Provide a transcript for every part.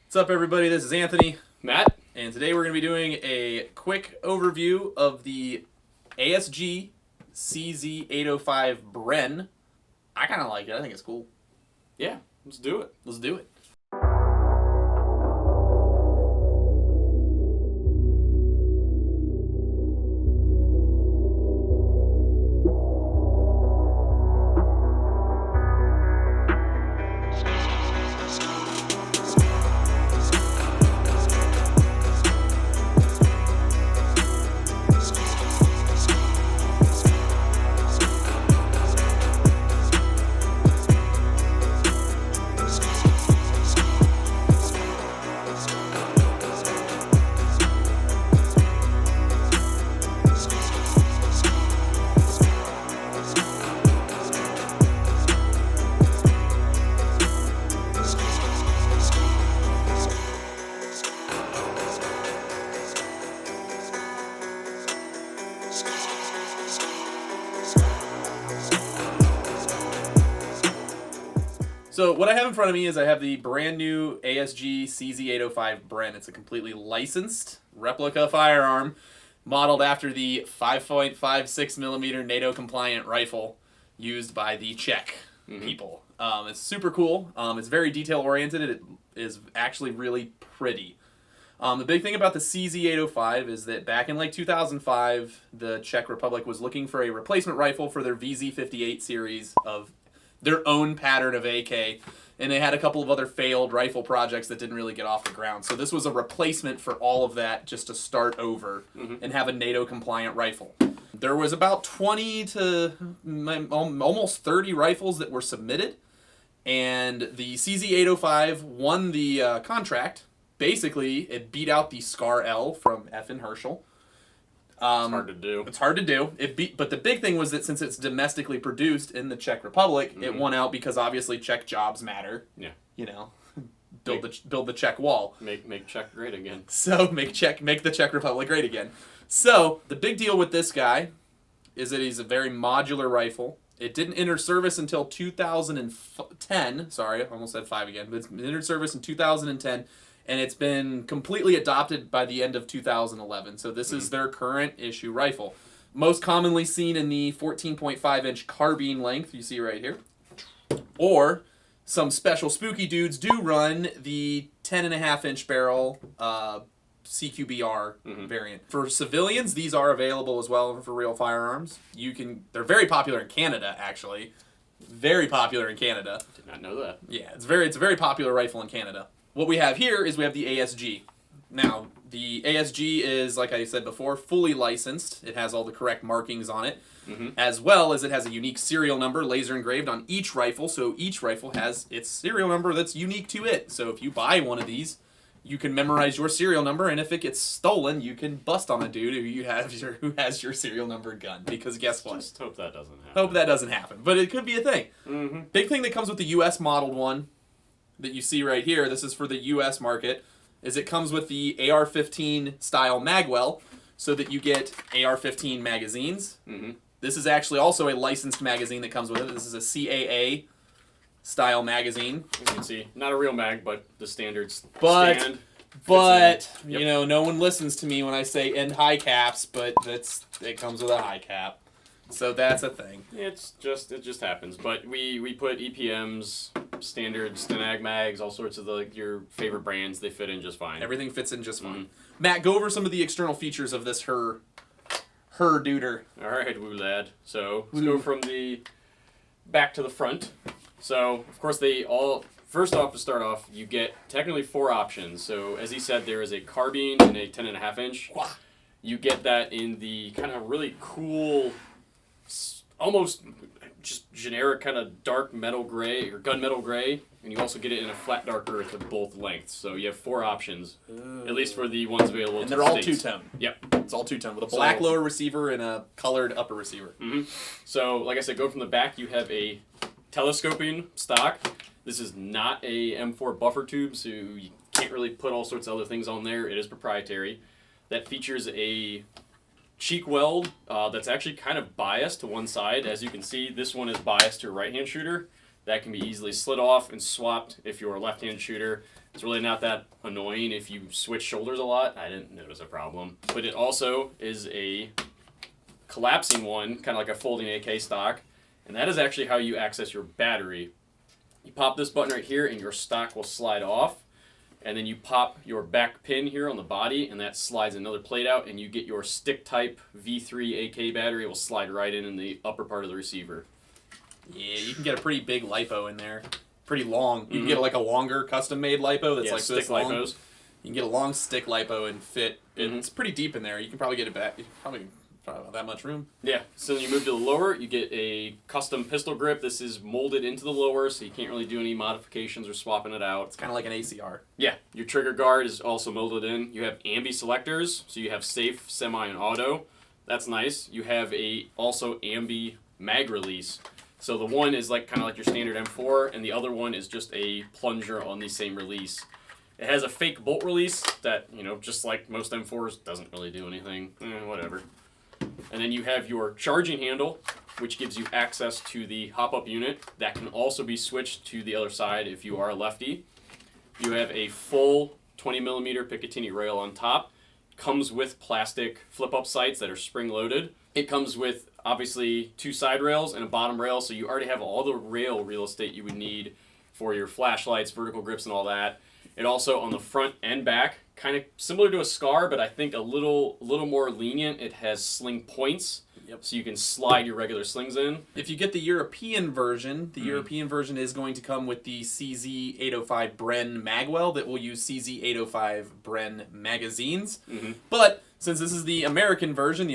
What's up, everybody? This is Anthony. Matt? And today we're going to be doing a quick overview of the ASG CZ805 Bren. I kind of like it. I think it's cool. Yeah, let's do it. Let's do it. So what I have in front of me is I have the brand new ASG CZ805 Bren. It's a completely licensed replica firearm modeled after the 5.56 millimeter NATO compliant rifle used by the Czech people. It's super cool. It's very detail oriented. It is actually really pretty. The big thing about the CZ805 is that back in like 2005, the Czech Republic was looking for a replacement rifle for their VZ58 series of their own pattern of AK, and they had a couple of other failed rifle projects that didn't really get off the ground. So this was a replacement for all of that, just to start over and have a NATO compliant rifle. There was about 20 to almost 30 rifles that were submitted, and the CZ805 won the contract. Basically, it beat out the Scar L from F.N. Herschel. It's hard to do. It's hard to do. But the big thing was that since it's domestically produced in the Czech Republic, it won out because obviously Czech jobs matter. Yeah. You know, build the Czech wall. Make Czech great again. So make the Czech Republic great again. So the big deal with this guy is that he's a very modular rifle. It didn't enter service until 2010. Sorry, I almost said 5 again. But it's entered service in 2010. And it's been completely adopted by the end of 2011. So this is their current issue rifle. Most commonly seen in the 14.5 inch carbine length you see right here. Or some special spooky dudes do run the 10.5 inch barrel CQBR variant. For civilians, these are available as well for real firearms. They're very popular in Canada, actually. Very popular in Canada. Did not know that. Yeah, it's a very popular rifle in Canada. What we have here is we have the ASG. Now, the ASG is, like I said before, fully licensed. It has all the correct markings on it, as well as it has a unique serial number laser engraved on each rifle, so each rifle has its serial number that's unique to it. So if you buy one of these, you can memorize your serial number, and if it gets stolen, you can bust on a dude who has your serial number gun, because guess what? Just hope that doesn't happen. Hope that doesn't happen, but it could be a thing. Big thing that comes with the U.S. modeled one that you see right here, this is for the U.S. market, is it comes with the AR-15 style magwell, so that you get AR-15 magazines. This is actually also a licensed magazine that comes with it. This is a CAA style magazine. As you can see, not a real mag, but the standard stand. But you know, no one listens to me when I say end high caps, but it comes with a high cap. So that's a thing. It just happens. But we put EPMs, standard Stenag mags, all sorts of your favorite brands. They fit in just fine. Everything fits in just fine. Matt, go over some of the external features of this her duder. All right, woo lad. So let's go from the back to the front. So of course first off, to start off, you get technically 4 options. So as he said, there is a carbine and a 10.5 inch. You get that in the kind of really cool, almost just generic kind of dark metal gray or gunmetal gray, and you also get it in a flat dark earth of both lengths. So you have 4 options, at least for the ones available. And they're all two-tone. Yep, it's all two-tone with a black lower receiver and a colored upper receiver. So like I said, go from the back. You have a telescoping stock. This is not a M4 buffer tube, so you can't really put all sorts of other things on there. It is proprietary. That features a cheek weld that's actually kind of biased to one side. As you can see, this one is biased to a right-hand shooter. that can be easily slid off and swapped if you're a left-handed shooter. It's really not that annoying if you switch shoulders a lot. I didn't notice a problem. But it also is a collapsing one, kind of like a folding AK stock, and that is actually how you access your battery. You pop this button right here and your stock will slide off, and then you pop your back pin here on the body and that slides another plate out, and you get your stick type V3 AK battery. It will slide right in the upper part of the receiver. Yeah, you can get a pretty big lipo in there. Pretty long. You can get like a longer custom made lipo that's like stick this long. lipos. You can get a long stick lipo and fit. It's pretty deep in there. You can probably get it back. Probably about that much room. Yeah, so then you move to the lower, you get a custom pistol grip. This is molded into the lower, so you can't really do any modifications or swapping it out. It's kind of like an ACR. Yeah, your trigger guard is also molded in. You have ambi selectors, so you have safe, semi, and auto. That's nice. You have also ambi mag release. So the one is like kind of like your standard M4, and the other one is just a plunger on the same release. It has a fake bolt release that, just like most M4s, doesn't really do anything. Whatever. And then you have your charging handle, which gives you access to the hop-up unit. That can also be switched to the other side if you are a lefty. You have a full 20mm Picatinny rail on top. Comes with plastic flip-up sights that are spring-loaded. It comes with, obviously, 2 side rails and a bottom rail, so you already have all the rail real estate you would need for your flashlights, vertical grips, and all that. It also, on the front and back, kind of similar to a SCAR, but I think a little more lenient. It has sling points, so you can slide your regular slings in. If you get the European version, the European version is going to come with the CZ805 Bren magwell that will use CZ805 Bren magazines. But since this is the American version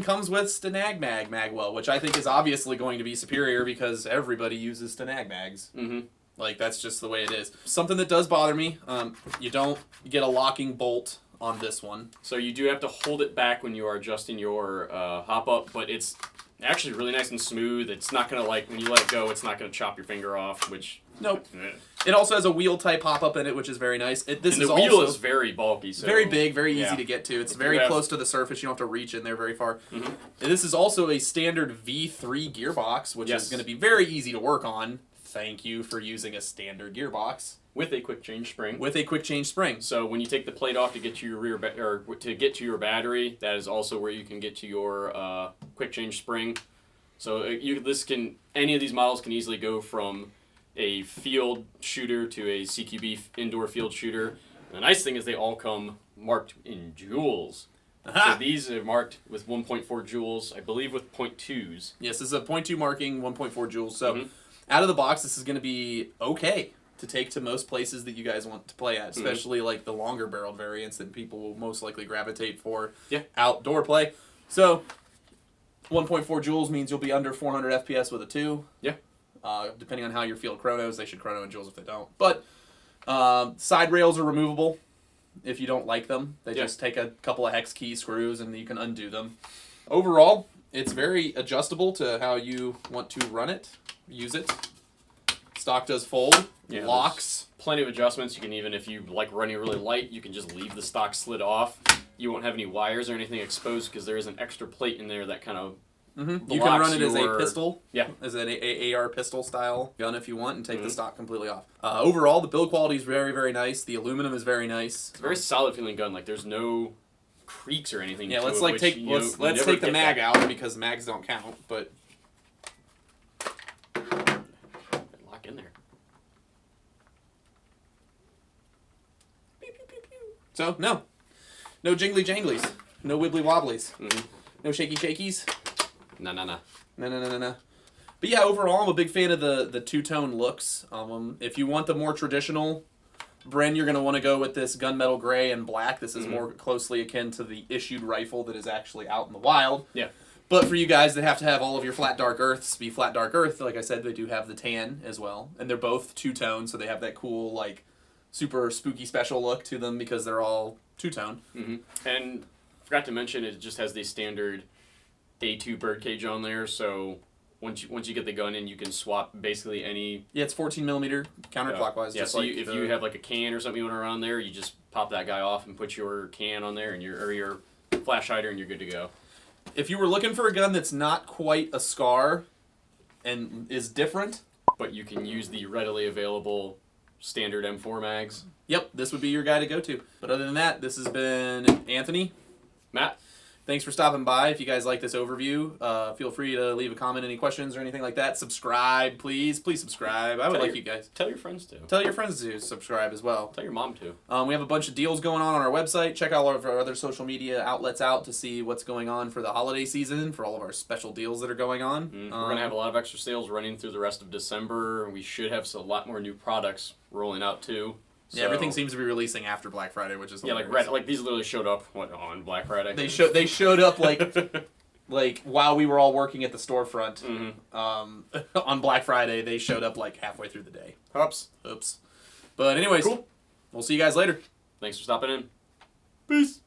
comes with Stanag Mag magwell, which I think is obviously going to be superior because everybody uses Stanag mags. Like, that's just the way it is. Something that does bother me, you get a locking bolt on this one. So you do have to hold it back when you are adjusting your hop-up, but it's actually really nice and smooth. It's not going to, like, when you let it go, it's not going to chop your finger off, which... Nope. It also has a wheel-type hop-up in it, which is very nice. The wheel is very bulky. So very big, very easy to get to. It's very close to the surface. You don't have to reach in there very far. And this is also a standard V3 gearbox, which is going to be very easy to work on. Thank you for using a standard gearbox. With a quick change spring. With a quick change spring. So when you take the plate off to get to your your battery, that is also where you can get to your quick change spring. So any of these models can easily go from a field shooter to a CQB indoor field shooter. And the nice thing is they all come marked in joules. So these are marked with 1.4 joules, I believe with 0.2s. Yes, this is a 0.2 marking, 1.4 joules. So out of the box, this is going to be okay to take to most places that you guys want to play at, especially like the longer barreled variants that people will most likely gravitate for outdoor play. So 1.4 joules means you'll be under 400 FPS with a 2. Yeah. Depending on how your field chronos, they should chrono in joules if they don't. But side rails are removable if you don't like them. They just take a couple of hex key screws and you can undo them. Overall, it's very adjustable to how you want to run it, use it. Stock does fold, locks. Plenty of adjustments. You can even, if you like running really light, you can just leave the stock slid off. You won't have any wires or anything exposed because there is an extra plate in there that kind of You can run it as a pistol, as an AR pistol style gun if you want, and take the stock completely off. Overall, the build quality is very, very nice. The aluminum is very nice. It's a very solid feeling gun. Like there's no creaks or anything. Yeah, let's take the mag out because mags don't count. But lock in there. So no jingly janglies, no wibbly wobblies, no shaky shakies. No. But yeah, overall, I'm a big fan of the two-tone looks. If you want the more traditional Bren, you're going to want to go with this gunmetal gray and black. This is more closely akin to the issued rifle that is actually out in the wild. Yeah. But for you guys that have to have all of your flat dark earths be flat dark earth, like I said, they do have the tan as well. And they're both two-tone, so they have that cool, like, super spooky special look to them because they're all two-tone. And forgot to mention, it just has the standard A2 birdcage on there, so once you get the gun in, you can swap basically any... Yeah, it's 14mm counterclockwise. Yeah, so if you have like a can or something you want to run there, you just pop that guy off and put your can on there and your flash hider and you're good to go. If you were looking for a gun that's not quite a SCAR and is different, but you can use the readily available standard M4 mags. Yep, this would be your guy to go to. But other than that, this has been Anthony. Matt? Thanks for stopping by. If you guys like this overview, feel free to leave a comment, any questions or anything like that. Subscribe, please. Please subscribe. I would like you guys. Tell your friends to. Tell your friends to subscribe as well. Tell your mom to. We have a bunch of deals going on our website. Check all of our other social media outlets out to see what's going on for the holiday season, for all of our special deals that are going on. We're going to have a lot of extra sales running through the rest of December. We should have a lot more new products rolling out too. Yeah, everything seems to be releasing after Black Friday, which is hilarious. like these literally showed up on Black Friday. They showed up like while we were all working at the storefront on Black Friday. They showed up like halfway through the day. Oops. But anyways, cool. We'll see you guys later. Thanks for stopping in. Peace.